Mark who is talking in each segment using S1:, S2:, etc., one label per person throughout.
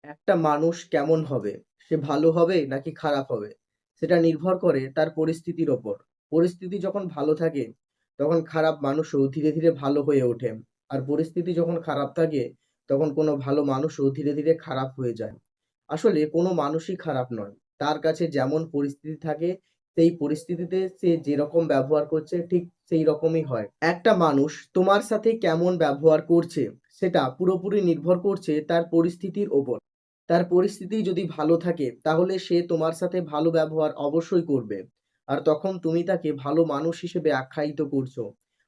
S1: একটা মানুষ কেমন হবে? সে ভালো হবে নাকি খারাপ হবে? সেটা নির্ভর করে তার পরিস্থিতির ওপর। পরিস্থিতি যখন ভালো থাকে, তখন খারাপ মানুষও ধীরে, ধীরে ভালো হয়ে ওঠে। আর পরিস্থিতি যখন খারাপ থাকে, তখন কোনো ভালো মানুষও ধীরে, ধীরে খারাপ হয়ে যায়। আসলে কোনো মানুষই খারাপ নয়। তার কাছে যেমন পরিস্থিতি থাকে, সেই পরিস্থিতিতে সে যেরকম ব্যবহার করছে ঠিক সেই রকমই হয়। একটা মানুষ তোমার সাথে কেমন ব্যবহার করছে, সেটা পুরোপুরি নির্ভর করছে তার পরিস্থিতির ওপর। তার পরিস্থিতি যদি ভালো থাকে তাহলে সে তোমার সাথে ভালো ব্যবহার অবশ্যই করবে। আর তখন তুমি তাকে ভালো মানুষ হিসেবে আখ্যায়িত করছো।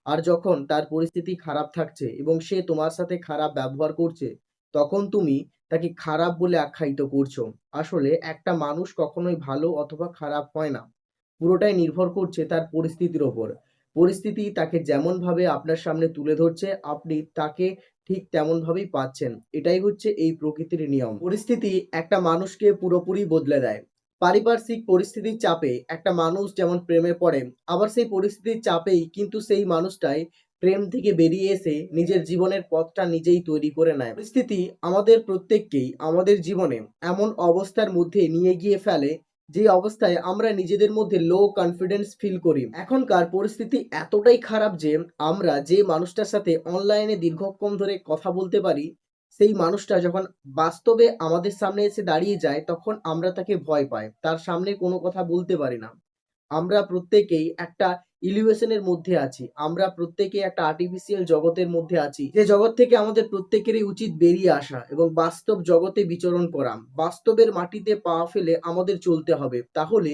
S1: আর যখন তার পরিস্থিতি খারাপ থাকছে এবং সে তোমার সাথে খারাপ ব্যবহার করছে, তখন তুমি তাকে খারাপ বলে আখ্যায়িত করছো। আসলে একটা মানুষ কখনোই ভালো অথবা খারাপ হয় না। পুরোটাই নির্ভর করছে তার পরিস্থিতির ওপর। পরিস্থিতি তাকে যেমনভাবে আপনার সামনে তুলে ধরছে, আপনি তাকে ঠিক তেমনভাবেই পাচ্ছেন। এটাই হচ্ছে এই প্রকৃতির নিয়ম। পরিস্থিতি একটা মানুষকে পুরোপুরি বদলে দেয়। পারিপার্শ্বিক পরিস্থিতির চাপে একটা মানুষ যেমন প্রেমে পড়ে, আবার সেই পরিস্থিতির চাপেই কিন্তু সেই মানুষটাই প্রেম থেকে বেরিয়ে এসে নিজের জীবনের পথটা নিজেই তৈরি করে নেয়। পরিস্থিতি আমাদের প্রত্যেককেই আমাদের জীবনে এমন অবস্থার মধ্যে নিয়ে গিয়ে ফেলে, যে অবস্থায় আমরা নিজেদের মধ্যে লো কনফিডেন্স ফিল করি। এখনকার পরিস্থিতি এতটাই খারাপ যে আমরা যে মানুষটার সাথে অনলাইনে দীর্ঘক্ষণ ধরে কথা বলতে পারি, সেই মানুষটা যখন বাস্তবে আমাদের সামনে এসে দাঁড়িয়ে যায় তখন আমরা তাকে ভয় পাই। তার সামনে কোনো কথা বলতে পারি না। আমরা প্রত্যেকেই একটা ইলিউশনের মধ্যে আছি। আমরা প্রত্যেকেই একটা আর্টিফিশিয়াল জগতের মধ্যে আছি। যে জগৎ থেকে আমাদের প্রত্যেকেরই উচিত বেরিয়ে আসা এবং বাস্তব জগতে বিচরণ করা। বাস্তবের মাটিতে পা ফেলে আমাদের চলতে হবে। তাহলে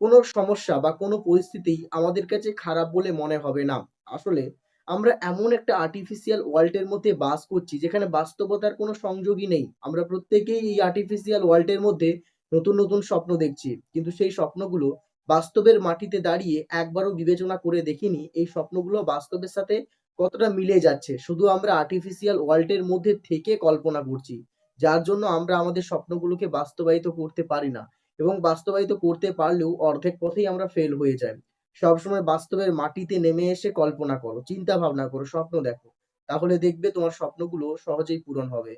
S1: কোনো সমস্যা বা কোনো পরিস্থিতি আমাদের কাছে খারাপ বলে মনে হবে না। আসলে আমরা এমন একটা আর্টিফিশিয়াল ওয়ার্ল্ড এর মধ্যে বাস করছি যেখানে বাস্তবতার কোনো সংযোগই নেই। আমরা প্রত্যেকেই এই আর্টিফিশিয়াল ওয়ার্ল্ড এর মধ্যে নতুন, নতুন স্বপ্ন দেখছি। কিন্তু সেই স্বপ্নগুলো বাস্তবের মাটিতে দাঁড়িয়ে একবারও বিবেচনা করে দেখিনি এই স্বপ্নগুলো বাস্তবের সাথে কতটা মিলে যাচ্ছে। শুধু আমরা আর্টিফিশিয়াল ওয়ার্ল্ডের মধ্যে থেকে কল্পনা করছি। যার জন্য আমরা আমাদের স্বপ্নগুলোকে বাস্তবায়িত করতে পারি না এবং বাস্তবায়িত করতে পারলেও অর্ধেক পথেই আমরা ফেল হয়ে যাই। সবসময় বাস্তবের মাটিতে নেমে এসে কল্পনা করো, চিন্তা ভাবনা করো, স্বপ্ন দেখো। তাহলে দেখবে তোমার স্বপ্নগুলো সহজেই পূরণ হবে।